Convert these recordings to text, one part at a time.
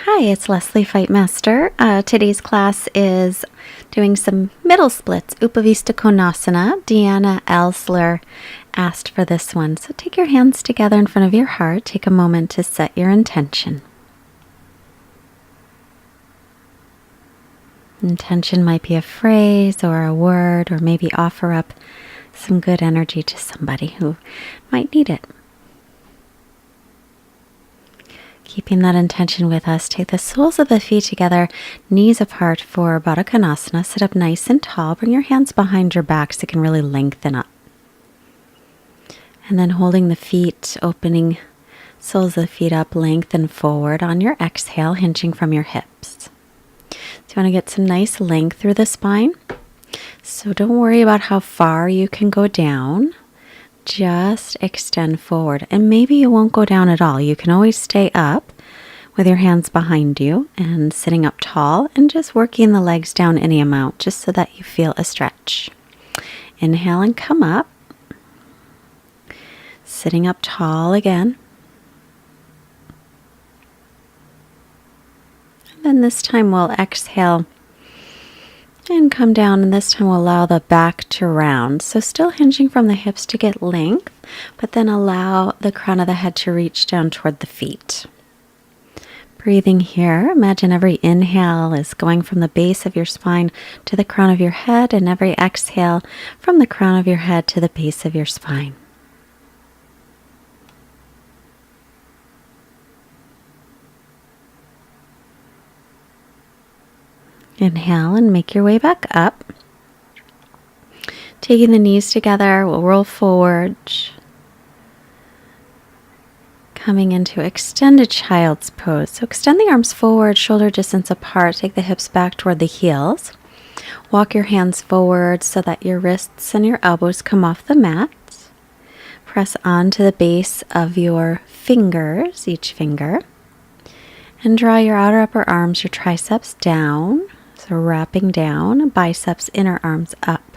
Hi, it's Leslie Fightmaster. Today's class is doing some middle splits, Upavista Konasana. Deanna Elsler asked for this one. So take your hands together in front of your heart. Take a moment to set your intention. Intention might be a phrase or a word, or maybe offer up some good energy to somebody who might need it. Keeping that intention with us, take the soles of the feet together, knees apart for Baddha Konasana. Sit up nice and tall. Bring your hands behind your back so you can really lengthen up. And then holding the feet, opening soles of the feet up, lengthen forward on your exhale, hinging from your hips. So you want to get some nice length through the spine. So don't worry about how far you can go down. Just extend forward, and maybe you won't go down at all. You can always stay up with your hands behind you and sitting up tall and just working the legs down any amount just so that you feel a stretch. Inhale and come up, sitting up tall again. And then this time we'll exhale and come down, and this time we'll allow the back to round. So still hinging from the hips to get length, but then allow the crown of the head to reach down toward the feet. Breathing here, imagine every inhale is going from the base of your spine to the crown of your head, and every exhale from the crown of your head to the base of your spine. Inhale and make your way back up. Taking the knees together, we'll roll forward. Coming into extended child's pose. So extend the arms forward, shoulder distance apart. Take the hips back toward the heels. Walk your hands forward so that your wrists and your elbows come off the mat. Press onto the base of your fingers, each finger. And draw your outer upper arms, your triceps down. So wrapping down, biceps, inner arms up.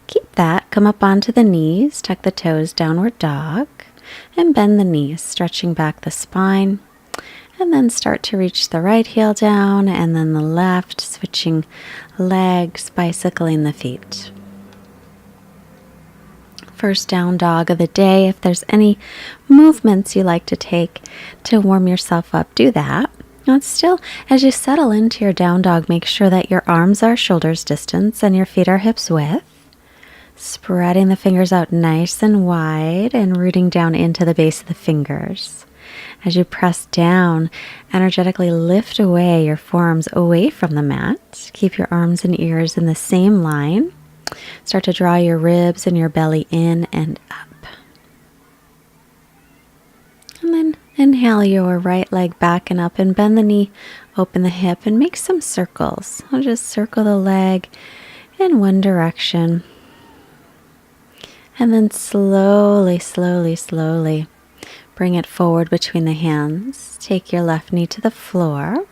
Keep that. Come up onto the knees, tuck the toes, downward dog, and bend the knees, stretching back the spine. And then start to reach the right heel down, and then the left, switching legs, bicycling the feet. First down dog of the day. If there's any movements you like to take to warm yourself up, do that. Now still, as you settle into your down dog, make sure that your arms are shoulders distance and your feet are hips width. Spreading the fingers out nice and wide and rooting down into the base of the fingers. As you press down, energetically lift away your forearms away from the mat. Keep your arms and ears in the same line. Start to draw your ribs and your belly in and up. And then inhale your right leg back and up and bend the knee, open the hip, and make some circles. I'll just circle the leg in one direction. And then slowly, slowly, slowly bring it forward between the hands. Take your left knee to the floor.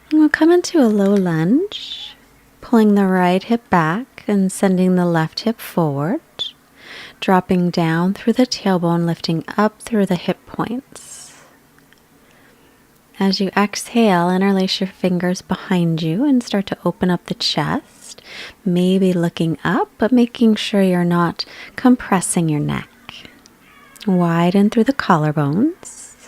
And we'll come into a low lunge, pulling the right hip back and sending the left hip forward. Dropping down through the tailbone, lifting up through the hip points. As you exhale, interlace your fingers behind you and start to open up the chest. Maybe looking up, but making sure you're not compressing your neck. Widen through the collarbones.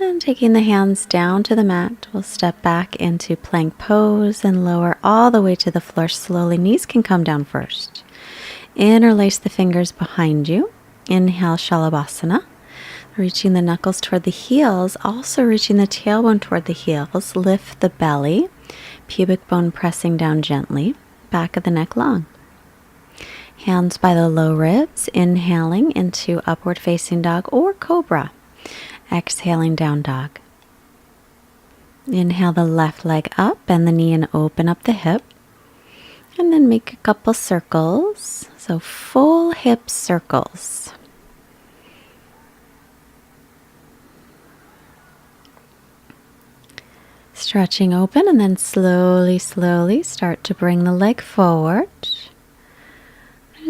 And taking the hands down to the mat, we'll step back into plank pose and lower all the way to the floor slowly. Knees can come down first. Interlace the fingers behind you. Inhale, Shalabhasana. Reaching the knuckles toward the heels, also reaching the tailbone toward the heels. Lift the belly, pubic bone pressing down gently, back of the neck long. Hands by the low ribs, inhaling into upward facing dog or cobra. Exhaling down dog. Inhale the left leg up, bend the knee and open up the hip. And then make a couple circles, so full hip circles. Stretching open, and then slowly, slowly start to bring the leg forward.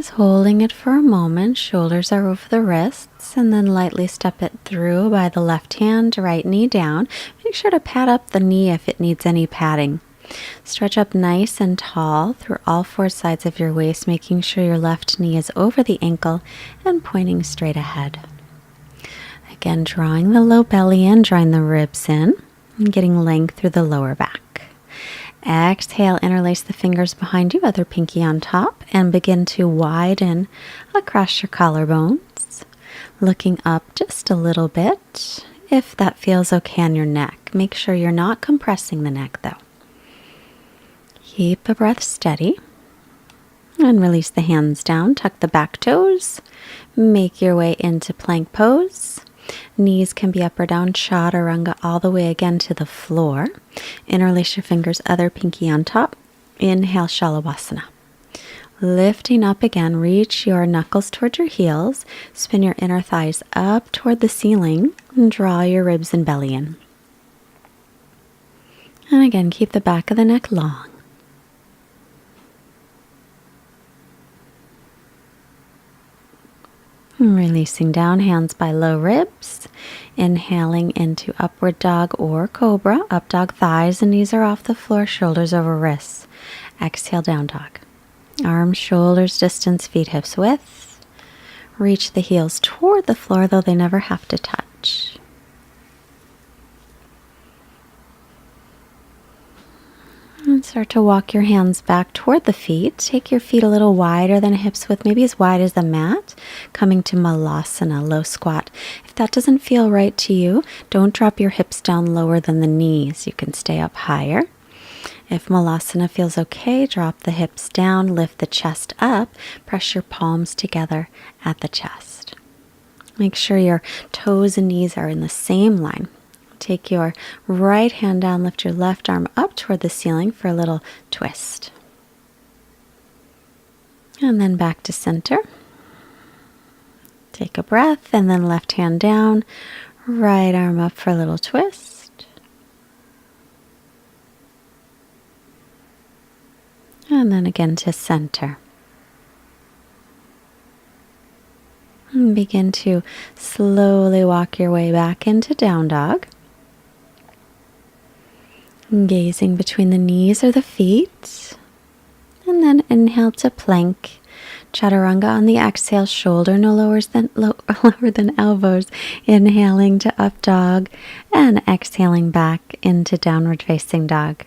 Just holding it for a moment, shoulders are over the wrists, and then lightly step it through by the left hand, right knee down. Make sure to pat up the knee if it needs any padding. Stretch up nice and tall through all four sides of your waist, making sure your left knee is over the ankle and pointing straight ahead. Again, drawing the low belly in, drawing the ribs in, and getting length through the lower back. Exhale, interlace the fingers behind you, other pinky on top, and begin to widen across your collarbones, looking up just a little bit if that feels okay on your neck. Make sure you're not compressing the neck though. Keep the breath steady and release the hands down. Tuck the back toes. Make your way into plank pose. Knees can be up or down, chaturanga all the way again to the floor. Interlace your fingers, other pinky on top. Inhale, Shalabhasana. Lifting up again, reach your knuckles toward your heels. Spin your inner thighs up toward the ceiling and draw your ribs and belly in. And again, keep the back of the neck long. Releasing down, hands by low ribs. Inhaling into upward dog or cobra. Up dog, thighs and knees are off the floor, shoulders over wrists. Exhale, down dog. Arms, shoulders, distance, feet, hips width. Reach the heels toward the floor, though they never have to touch. And start to walk your hands back toward the feet. Take your feet a little wider than hips width, maybe as wide as the mat. Coming to Malasana, low squat. If that doesn't feel right to you, don't drop your hips down lower than the knees. You can stay up higher. If Malasana feels okay, drop the hips down, lift the chest up, press your palms together at the chest. Make sure your toes and knees are in the same line. Take your right hand down, lift your left arm up toward the ceiling for a little twist. And then back to center. Take a breath and then left hand down, right arm up for a little twist. And then again to center. And begin to slowly walk your way back into down dog. Gazing between the knees or the feet. And then inhale to plank. Chaturanga on the exhale, shoulder no lower than elbows. Inhaling to up dog and exhaling back into downward facing dog.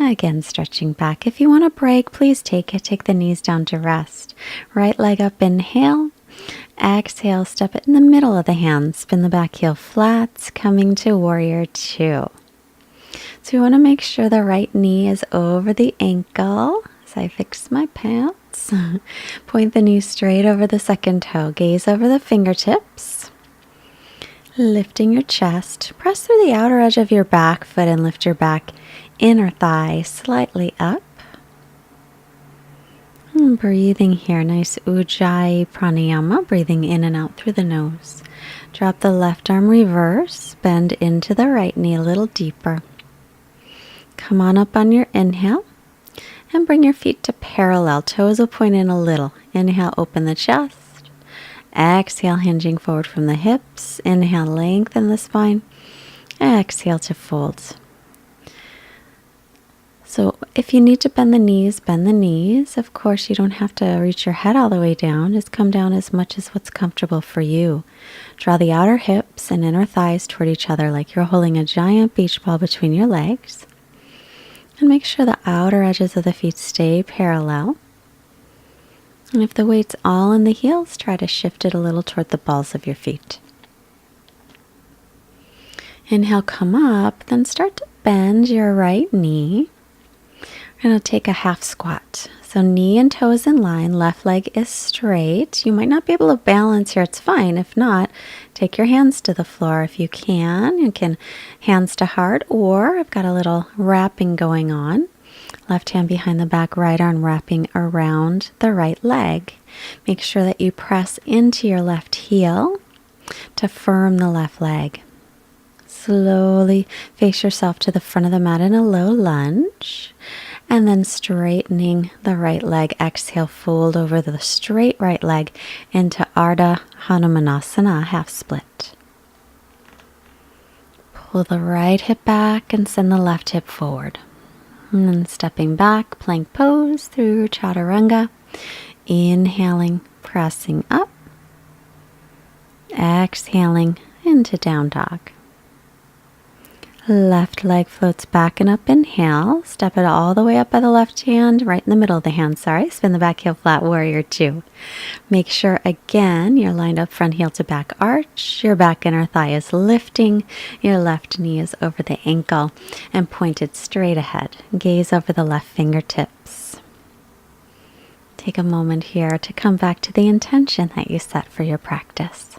Again, stretching back. If you want a break, please take it. Take the knees down to rest. Right leg up, inhale. Exhale, step it in the middle of the hands. Spin the back heel flat, coming to warrior two. So we want to make sure the right knee is over the ankle as I fix my pants. Point the knee straight over the second toe. Gaze over the fingertips. Lifting your chest. Press through the outer edge of your back foot and lift your back inner thigh slightly up. And breathing here. Nice Ujjayi pranayama. Breathing in and out through the nose. Drop the left arm reverse. Bend into the right knee a little deeper. Come on up on your inhale and bring your feet to parallel. Toes will point in a little. Inhale, open the chest. Exhale, hinging forward from the hips. Inhale, lengthen the spine. Exhale to fold. So if you need to bend the knees, bend the knees. Of course, you don't have to reach your head all the way down. Just come down as much as what's comfortable for you. Draw the outer hips and inner thighs toward each other like you're holding a giant beach ball between your legs. And make sure the outer edges of the feet stay parallel. And if the weight's all in the heels, try to shift it a little toward the balls of your feet. Inhale, come up, then start to bend your right knee. We're going to take a half squat. So knee and toes in line, left leg is straight. You might not be able to balance here, it's fine. If not, take your hands to the floor if you can. You can hands to heart, or I've got a little wrapping going on. Left hand behind the back, right arm wrapping around the right leg. Make sure that you press into your left heel to firm the left leg. Slowly face yourself to the front of the mat in a low lunge. And then straightening the right leg. Exhale, fold over the straight right leg into Ardha Hanumanasana, half split. Pull the right hip back and send the left hip forward. And then stepping back, plank pose through Chaturanga. Inhaling, pressing up. Exhaling into down dog. Left leg floats back and up. Inhale. Step it all the way up by the left hand, right in the middle of the hand. Spin the back heel flat, warrior two. Make sure again you're lined up front heel to back arch. Your back inner thigh is lifting. Your left knee is over the ankle and pointed straight ahead. Gaze over the left fingertips. Take a moment here to come back to the intention that you set for your practice.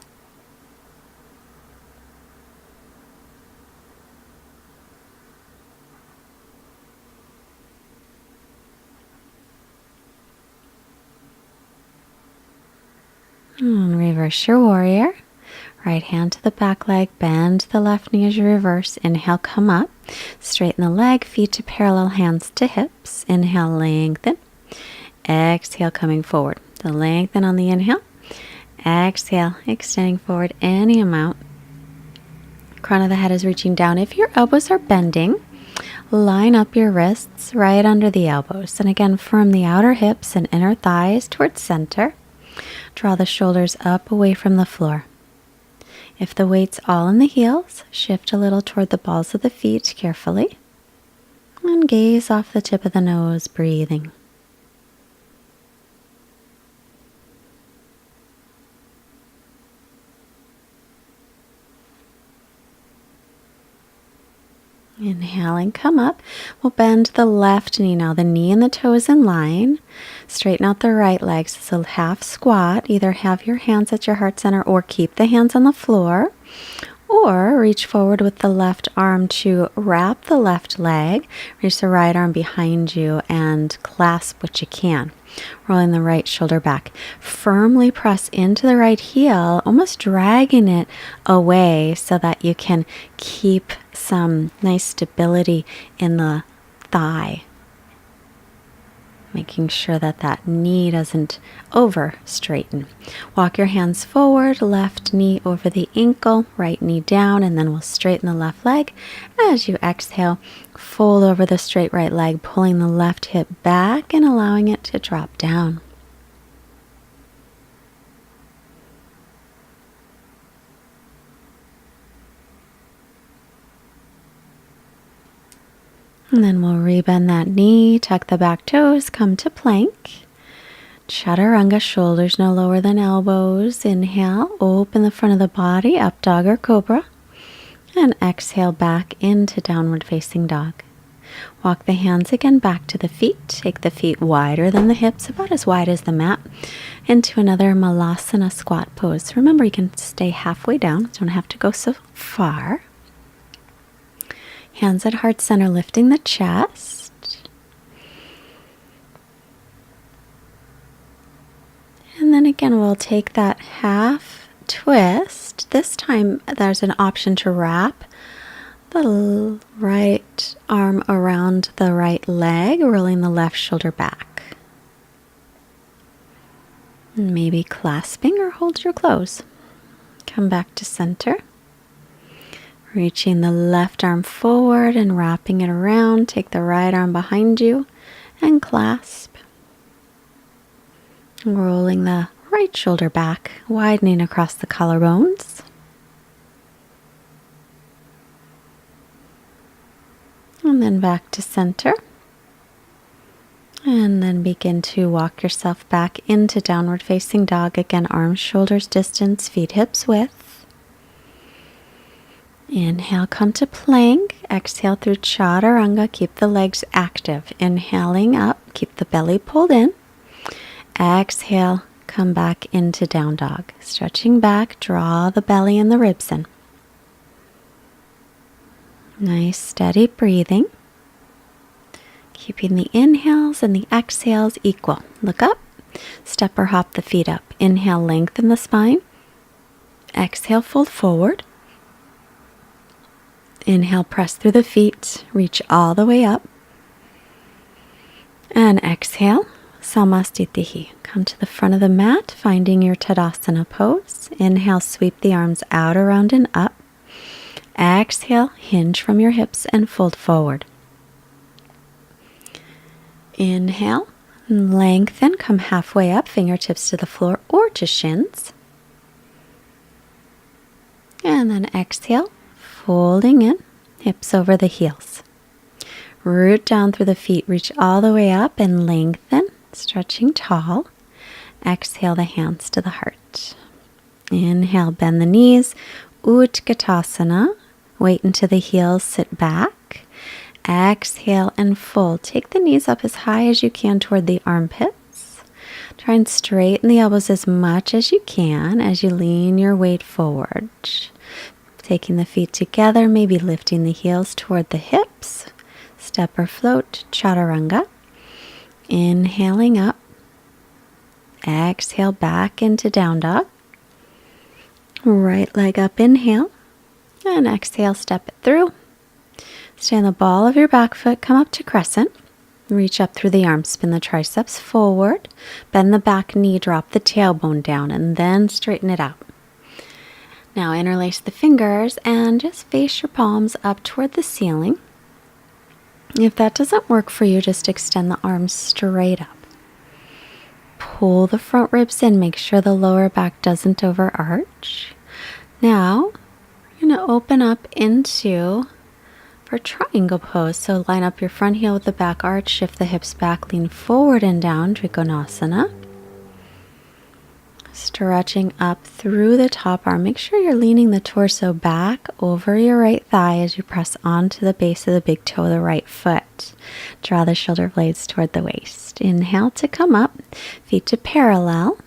And reverse your warrior. Right hand to the back leg, bend the left knee as you reverse. Inhale, come up. Straighten the leg, feet to parallel, hands to hips. Inhale, lengthen. Exhale, coming forward. So lengthen on the inhale. Exhale, extending forward any amount. Crown of the head is reaching down. If your elbows are bending, line up your wrists right under the elbows. And again, firm the outer hips and inner thighs towards center. Draw the shoulders up away from the floor. If the weight's all in the heels, shift a little toward the balls of the feet carefully. And gaze off the tip of the nose, breathing. Inhaling, come up. We'll bend the left knee now. The knee and the toes in line. Straighten out the right leg. So half squat. Either have your hands at your heart center or keep the hands on the floor. Or reach forward with the left arm to wrap the left leg. Reach the right arm behind you and clasp what you can. Rolling the right shoulder back. Firmly press into the right heel, almost dragging it away so that you can keep some nice stability in the thigh. Making sure that that knee doesn't over straighten. Walk your hands forward, left knee over the ankle, right knee down, and then we'll straighten the left leg. As you exhale, fold over the straight right leg, pulling the left hip back and allowing it to drop down. And then we'll rebend that knee, tuck the back toes, come to plank. Chaturanga, shoulders no lower than elbows. Inhale, open the front of the body, up dog or cobra. And exhale back into downward facing dog. Walk the hands again back to the feet. Take the feet wider than the hips, about as wide as the mat, into another malasana squat pose. Remember, you can stay halfway down. You don't have to go so far. Hands at heart center, lifting the chest. And then again, we'll take that half twist. This time, there's an option to wrap the right arm around the right leg, rolling the left shoulder back. And maybe clasping or hold your close. Come back to center. Reaching the left arm forward and wrapping it around. Take the right arm behind you and clasp. Rolling the right shoulder back, widening across the collarbones. And then back to center. And then begin to walk yourself back into downward facing dog. Again, arms, shoulders distance, feet, hips width. Inhale, come to plank. Exhale through chaturanga. Keep the legs active. Inhaling up, keep the belly pulled in. Exhale, come back into down dog. Stretching back, draw the belly and the ribs in. Nice steady breathing. Keeping the inhales and the exhales equal. Look up, step or hop the feet up. Inhale, lengthen the spine. Exhale, fold forward. Inhale, press through the feet, reach all the way up. And exhale, Samastitihi. Come to the front of the mat, finding your Tadasana pose. Inhale, sweep the arms out, around, and up. Exhale, hinge from your hips and fold forward. Inhale, lengthen, come halfway up, fingertips to the floor or to shins. And then exhale, folding in, hips over the heels. Root down through the feet, reach all the way up and lengthen, stretching tall. Exhale the hands to the heart. Inhale, bend the knees, Utkatasana. Weight into the heels, sit back. Exhale and fold. Take the knees up as high as you can toward the armpits. Try and straighten the elbows as much as you can as you lean your weight forward. Taking the feet together, maybe lifting the heels toward the hips. Step or float, chaturanga. Inhaling up. Exhale back into down dog. Right leg up, inhale. And exhale, step it through. Stand the ball of your back foot, come up to crescent. Reach up through the arms, spin the triceps forward. Bend the back knee, drop the tailbone down, and then straighten it out. Now interlace the fingers and just face your palms up toward the ceiling. If that doesn't work for you, just extend the arms straight up. Pull the front ribs in, make sure the lower back doesn't overarch. Now, you're going to open up into for triangle pose. So line up your front heel with the back arch, shift the hips back, lean forward and down, Trikonasana. Stretching up through the top arm. Make sure you're leaning the torso back over your right thigh as you press onto the base of the big toe of the right foot. Draw the shoulder blades toward the waist. Inhale to come up, feet to parallel,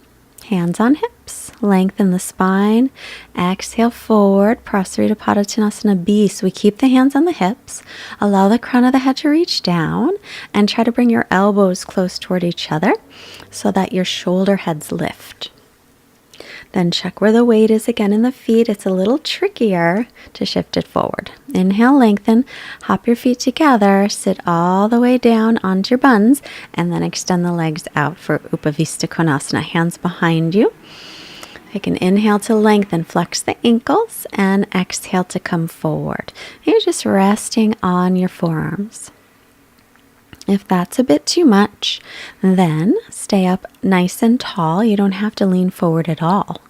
hands on hips, lengthen the spine. Exhale forward, Prasarita Padottanasana B. So we keep the hands on the hips, allow the crown of the head to reach down, and try to bring your elbows close toward each other so that your shoulder heads lift. Then check where the weight is again in the feet. It's a little trickier to shift it forward. Inhale, lengthen, hop your feet together, sit all the way down onto your buns, and then extend the legs out for Upavista Konasana. Hands behind you. Take an inhale to lengthen, flex the ankles, and exhale to come forward. You're just resting on your forearms. If that's a bit too much, then stay up nice and tall. You don't have to lean forward at all,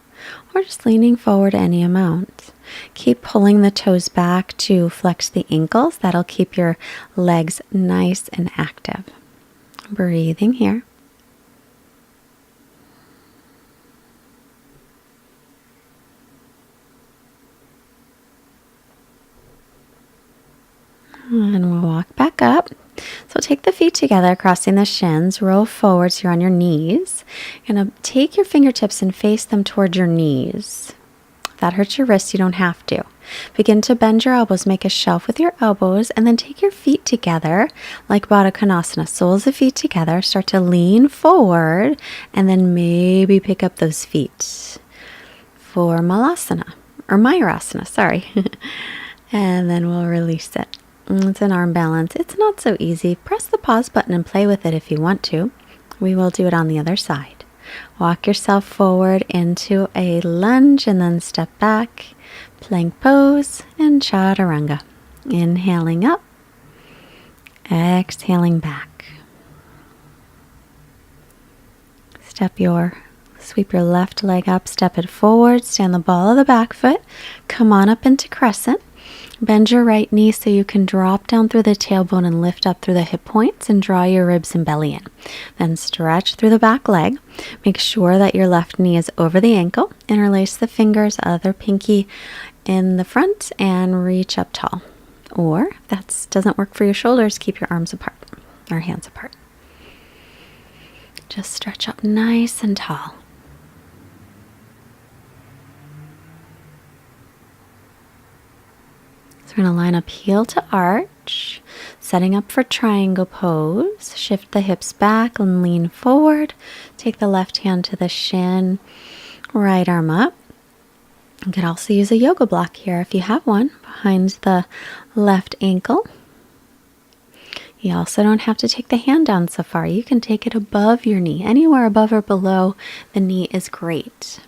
or just leaning forward any amount. Keep pulling the toes back to flex the ankles. That'll keep your legs nice and active. Breathing here. And we'll walk back up. So take the feet together, crossing the shins, roll forward so you're on your knees. You're going to take your fingertips and face them toward your knees. If that hurts your wrists, you don't have to. Begin to bend your elbows, make a shelf with your elbows, and then take your feet together like Baddha Konasana. Soles of feet together, start to lean forward, and then maybe pick up those feet for Malasana, or Mayurasana, sorry. And then we'll release it. It's an arm balance. It's not so easy. Press the pause button and play with it if you want to. We will do it on the other side. Walk yourself forward into a lunge and then step back. Plank pose and chaturanga. Inhaling up. Exhaling back. Sweep your left leg up, step it forward, stand the ball of the back foot. Come on up into crescent. Bend your right knee so you can drop down through the tailbone and lift up through the hip points and draw your ribs and belly in. Then stretch through the back leg. Make sure that your left knee is over the ankle. Interlace the fingers, other pinky in the front, and reach up tall. Or if that doesn't work for your shoulders, keep your arms apart or hands apart. Just stretch up nice and tall. We're going to line up heel to arch, setting up for triangle pose. Shift the hips back and lean forward. Take the left hand to the shin, right arm up. You could also use a yoga block here if you have one, behind the left ankle. You also don't have to take the hand down so far. You can take it above your knee. Anywhere above or below the knee is great.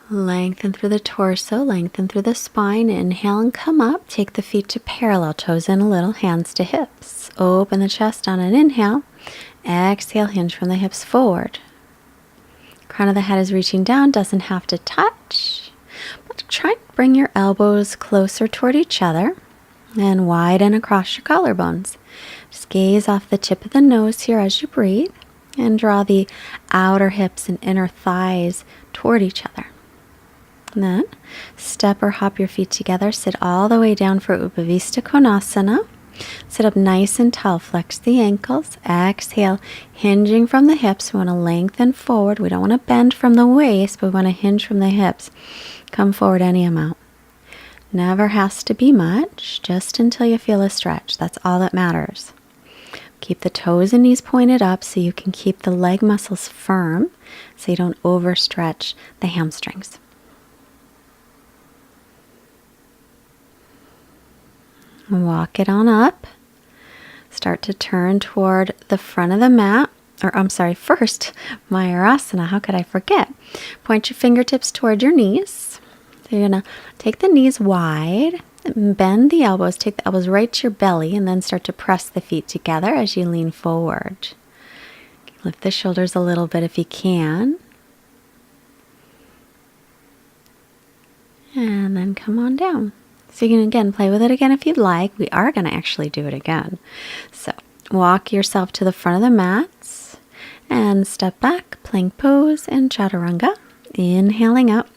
Lengthen through the torso, lengthen through the spine. Inhale and come up. Take the feet to parallel, toes in a little, hands to hips. Open the chest on an inhale. Exhale, hinge from the hips forward. Crown of the head is reaching down, doesn't have to touch. But try and bring your elbows closer toward each other and widen across your collarbones. Just gaze off the tip of the nose here as you breathe and draw the outer hips and inner thighs toward each other. And then step or hop your feet together. Sit all the way down for Upavista Konasana. Sit up nice and tall. Flex the ankles. Exhale, hinging from the hips. We want to lengthen forward. We don't want to bend from the waist, but we want to hinge from the hips. Come forward any amount. Never has to be much, just until you feel a stretch. That's all that matters. Keep the toes and knees pointed up so you can keep the leg muscles firm so you don't overstretch the hamstrings. Walk it on up. Start to turn toward the front of the mat. First, Mayurasana. How could I forget? Point your fingertips toward your knees. So you're going to take the knees wide, bend the elbows, take the elbows right to your belly, and then start to press the feet together as you lean forward. Lift the shoulders a little bit if you can. And then come on down. So you can, again, play with it again if you'd like. We are going to actually do it again. So walk yourself to the front of the mats and step back, plank pose and chaturanga. Inhaling up.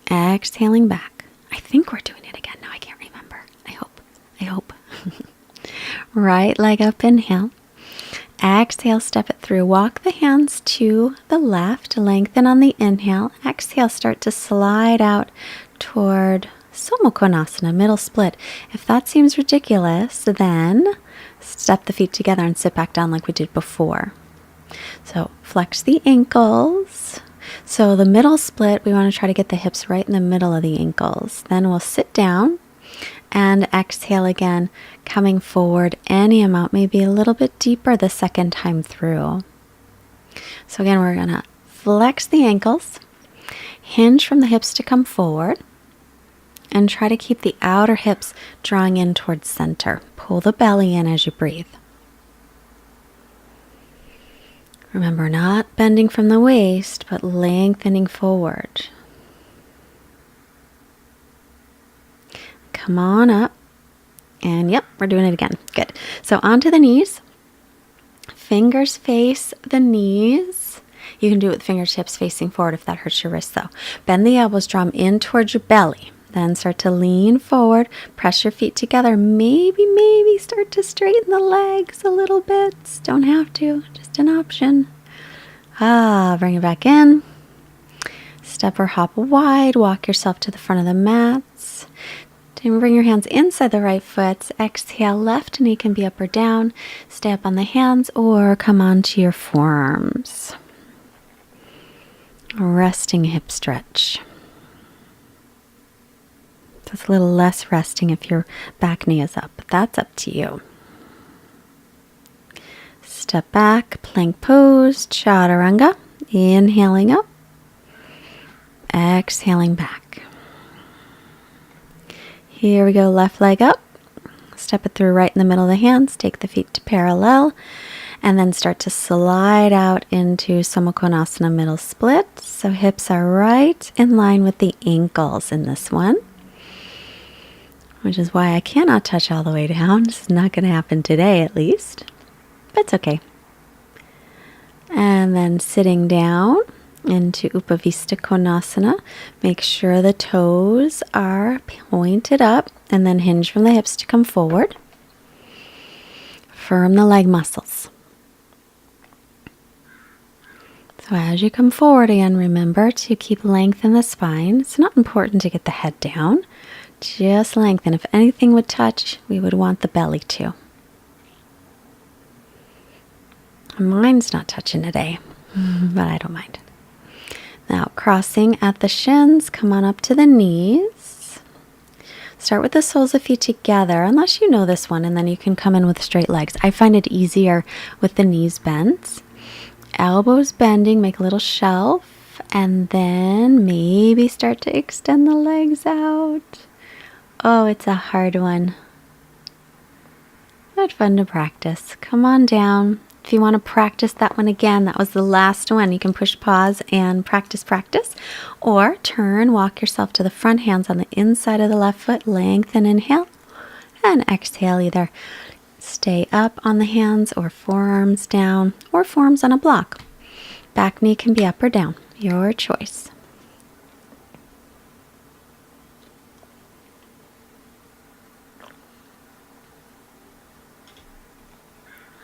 Exhaling back. I think we're doing it again. No, I can't remember. I hope. Right leg up, inhale. Exhale, step it through. Walk the hands to the left. Lengthen on the inhale. Exhale, start to slide out toward Sommo Konasana, middle split. If that seems ridiculous, then step the feet together and sit back down like we did before. So flex the ankles. So the middle split, we want to try to get the hips right in the middle of the ankles. Then we'll sit down and exhale again, coming forward any amount, maybe a little bit deeper the second time through. So again, we're going to flex the ankles, hinge from the hips to come forward, and try to keep the outer hips drawing in towards center. Pull the belly in as you breathe. Remember, not bending from the waist, but lengthening forward. Come on up. And yep, we're doing it again. Good. So onto the knees. Fingers face the knees. You can do it with fingertips facing forward if that hurts your wrist though. Bend the elbows, draw them in towards your belly. Then start to lean forward, press your feet together. Maybe start to straighten the legs a little bit. Don't have to, just an option. Bring it back in. Step or hop wide, walk yourself to the front of the mats. Then bring your hands inside the right foot. Exhale, left knee can be up or down. Stay up on the hands or come onto your forearms. Resting hip stretch. So it's a little less resting if your back knee is up, but that's up to you. Step back, plank pose, chaturanga. Inhaling up, exhaling back. Here we go, left leg up. Step it through right in the middle of the hands. Take the feet to parallel. And then start to slide out into Sommo Konasana middle split. So hips are right in line with the ankles in this one. Which is why I cannot touch all the way down. This is not going to happen today at least. But it's okay. And then sitting down into Upavista Konasana. Make sure the toes are pointed up and then hinge from the hips to come forward. Firm the leg muscles. So as you come forward again, remember to keep length in the spine. It's not important to get the head down. Just lengthen. If anything would touch, we would want the belly to. Mine's not touching today, but I don't mind. Now, crossing at the shins, come on up to the knees. Start with the soles of feet together, unless you know this one, and then you can come in with straight legs. I find it easier with the knees bent. Elbows bending, make a little shelf, and then maybe start to extend the legs out. Oh, it's a hard one, but fun to practice. Come on down. If you want to practice that one again, that was the last one. You can push pause and practice, or turn, walk yourself to the front, hands on the inside of the left foot, lengthen, inhale, and exhale. Either stay up on the hands or forearms down or forearms on a block. Back knee can be up or down, your choice.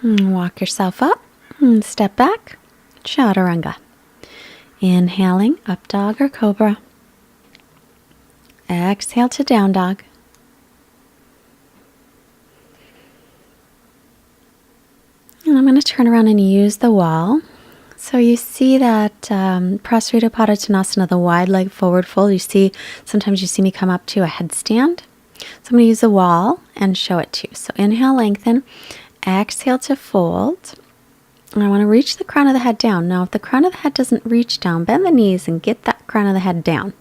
Walk yourself up, step back, chaturanga. Inhaling, up dog or cobra. Exhale to down dog. And I'm going to turn around and use the wall. So you see that Prasarita Padottanasana, the wide leg forward fold. Sometimes you see me come up to a headstand. So I'm going to use the wall and show it to you. So inhale, lengthen. Exhale to fold. And I want to reach the crown of the head down. Now, if the crown of the head doesn't reach down, bend the knees and get that crown of the head down.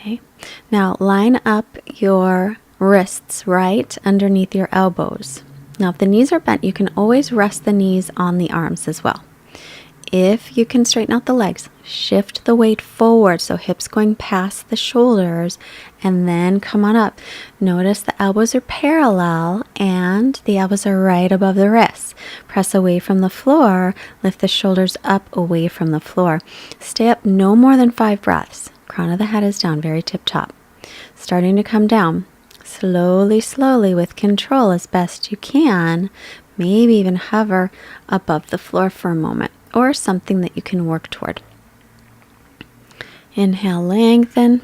Okay. Now, line up your wrists right underneath your elbows. Now, if the knees are bent, you can always rest the knees on the arms as well. If you can straighten out the legs, shift the weight forward, so hips going past the shoulders, and then come on up. Notice the elbows are parallel and the elbows are right above the wrists. Press away from the floor, lift the shoulders up away from the floor. Stay up no more than 5 breaths. Crown of the head is down, very tip top. Starting to come down. Slowly, slowly, with control as best you can. Maybe even hover above the floor for a moment, or something that you can work toward. Inhale, lengthen.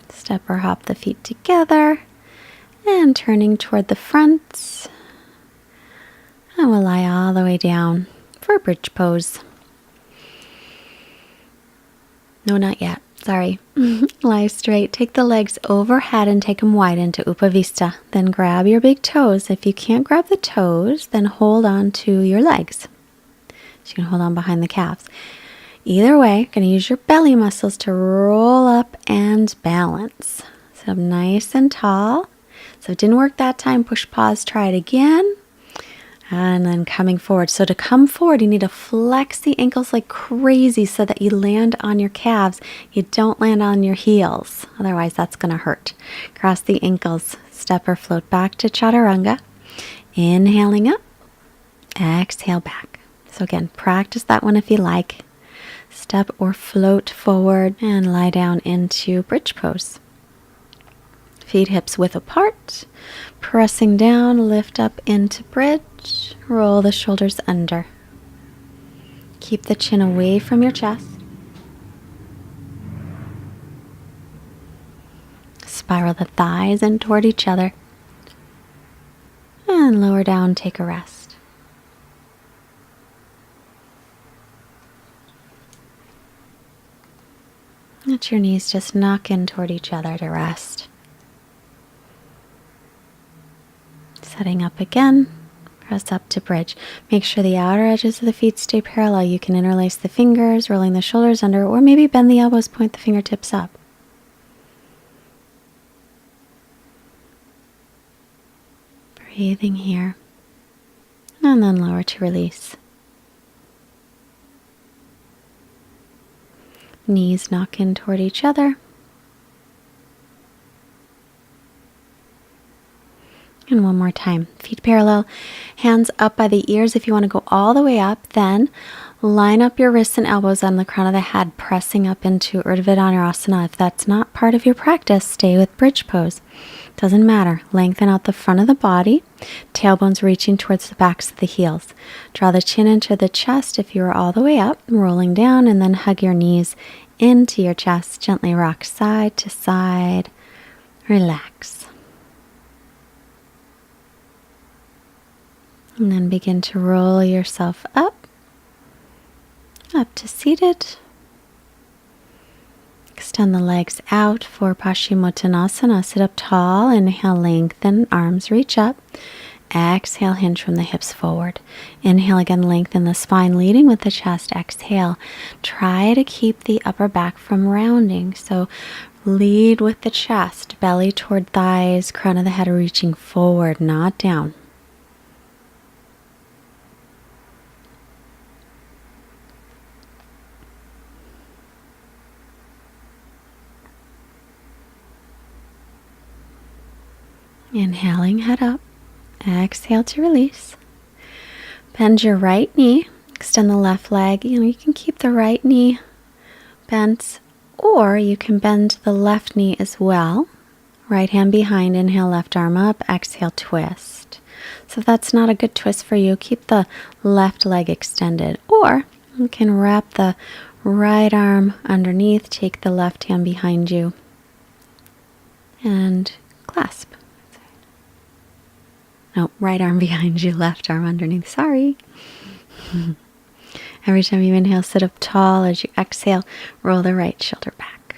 Step or hop the feet together. And turning toward the front. And we'll lie all the way down for bridge pose. No, not yet. Sorry. Lie straight. Take the legs overhead and take them wide into Upavista. Then grab your big toes. If you can't grab the toes, then hold on to your legs. So you can hold on behind the calves. Either way, you're going to use your belly muscles to roll up and balance. Sit up nice and tall. So if it didn't work that time, push pause, try it again. And then coming forward. So to come forward, you need to flex the ankles like crazy so that you land on your calves. You don't land on your heels. Otherwise, that's going to hurt. Cross the ankles. Step or float back to chaturanga. Inhaling up. Exhale back. So again, practice that one if you like. Step or float forward and lie down into bridge pose. Feet hips width apart. Pressing down, lift up into bridge. Roll the shoulders under. Keep the chin away from your chest. Spiral the thighs in toward each other. And lower down, take a rest. Let your knees just knock in toward each other to rest. Setting up again, press up to bridge. Make sure the outer edges of the feet stay parallel. You can interlace the fingers, rolling the shoulders under, or maybe bend the elbows, point the fingertips up. Breathing here, and then lower to release. Knees knock in toward each other. And one more time. Feet parallel, hands up by the ears. If you want to go all the way up, then line up your wrists and elbows on the crown of the head, pressing up into Urdhva Dhanurasana. If that's not part of your practice, stay with bridge pose. Doesn't matter. Lengthen out the front of the body, tailbones reaching towards the backs of the heels. Draw the chin into the chest if you are all the way up, rolling down, and then hug your knees into your chest. Gently rock side to side. Relax. And then begin to roll yourself up to seated. extend the legs out for Paschimottanasana. Sit up tall. Inhale, lengthen, arms reach up. Exhale, hinge from the hips forward. Inhale again, lengthen the spine, leading with the chest. Exhale, try to keep the upper back from rounding. So lead with the chest, belly toward thighs, crown of the head reaching forward, not down. Inhaling, head up. Exhale to release. Bend your right knee. Extend the left leg. You can keep the right knee bent, or you can bend the left knee as well. Right hand behind. Inhale, left arm up. Exhale, twist. So if that's not a good twist for you, keep the left leg extended. Or you can wrap the right arm underneath. Take the left hand behind you and clasp. No, right arm behind you, left arm underneath. Sorry. Every time you inhale, sit up tall. As you exhale, roll the right shoulder back.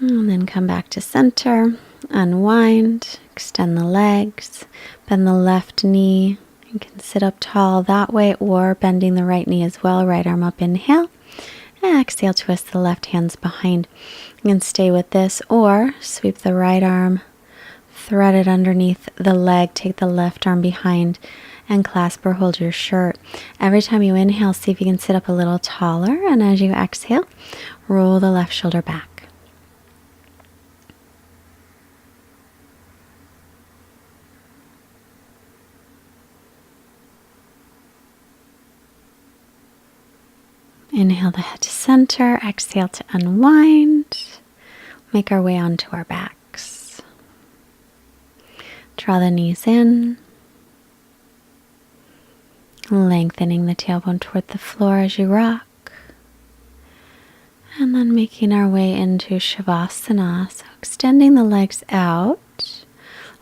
And then come back to center. Unwind. Extend the legs. Bend the left knee. You can sit up tall that way, or bending the right knee as well. Right arm up, inhale. Exhale, twist the left hands behind. You can stay with this, or sweep the right arm, thread it underneath the leg, take the left arm behind, and clasp or hold your shirt. Every time you inhale, see if you can sit up a little taller, and as you exhale, roll the left shoulder back. Inhale the head to center, exhale to unwind. Make our way onto our backs. Draw the knees in, lengthening the tailbone toward the floor as you rock. And then making our way into Shavasana. So extending the legs out.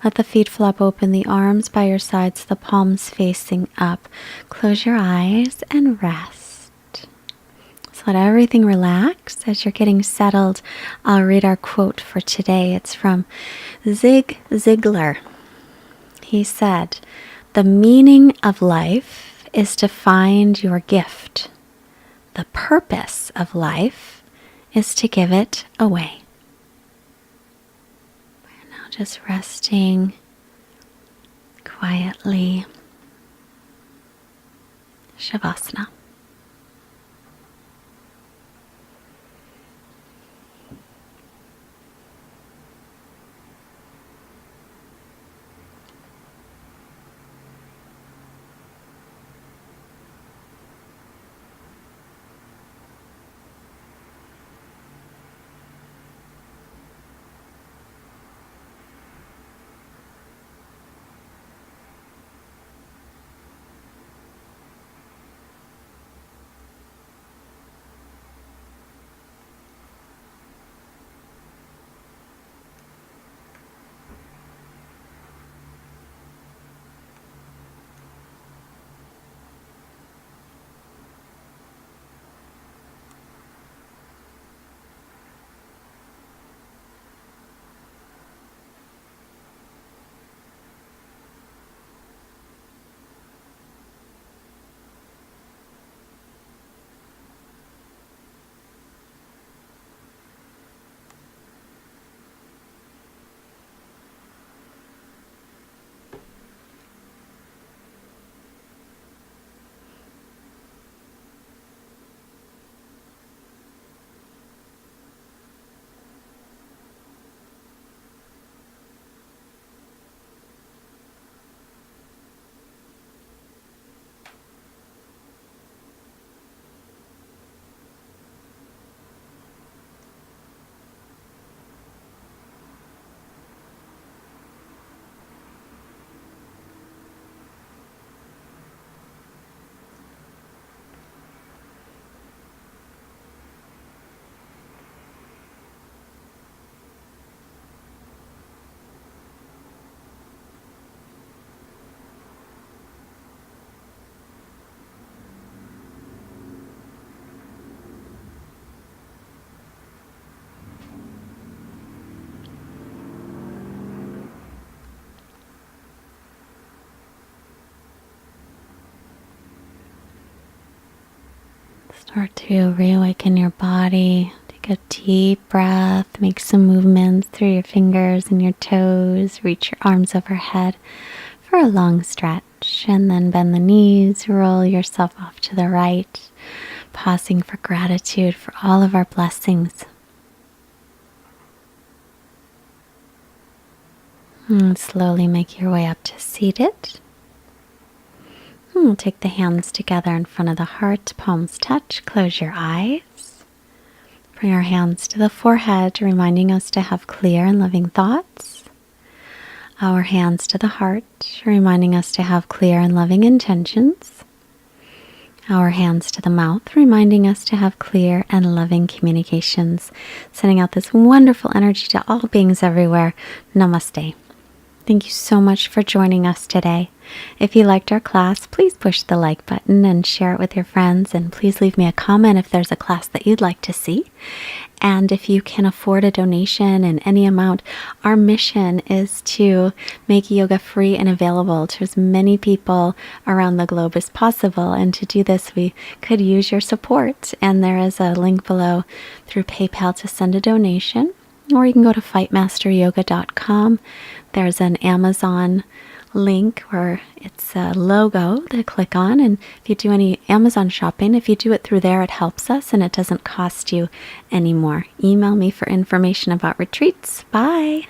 Let the feet flop open, the arms by your sides, the palms facing up. Close your eyes and rest. Let everything relax. As you're getting settled, I'll read our quote for today. It's from Zig Ziglar. He said, "The meaning of life is to find your gift. The purpose of life is to give it away." And now just resting quietly. Shavasana. Start to reawaken your body. Take a deep breath. Make some movements through your fingers and your toes. Reach your arms overhead for a long stretch. And then bend the knees. Roll yourself off to the right. Pausing for gratitude for all of our blessings. And slowly make your way up to seated. We'll take the hands together in front of the heart, palms touch, close your eyes. Bring our hands to the forehead, reminding us to have clear and loving thoughts. Our hands to the heart, reminding us to have clear and loving intentions. Our hands to the mouth, reminding us to have clear and loving communications. Sending out this wonderful energy to all beings everywhere. Namaste. Thank you so much for joining us today. If you liked our class, please push the like button and share it with your friends. And please leave me a comment if there's a class that you'd like to see. And if you can afford a donation in any amount, our mission is to make yoga free and available to as many people around the globe as possible. And to do this, we could use your support. And there is a link below through PayPal to send a donation. Or you can go to fightmasteryoga.com. There's an Amazon link where it's a logo to click on. And if you do any Amazon shopping, if you do it through there, it helps us and it doesn't cost you any more. Email me for information about retreats. Bye.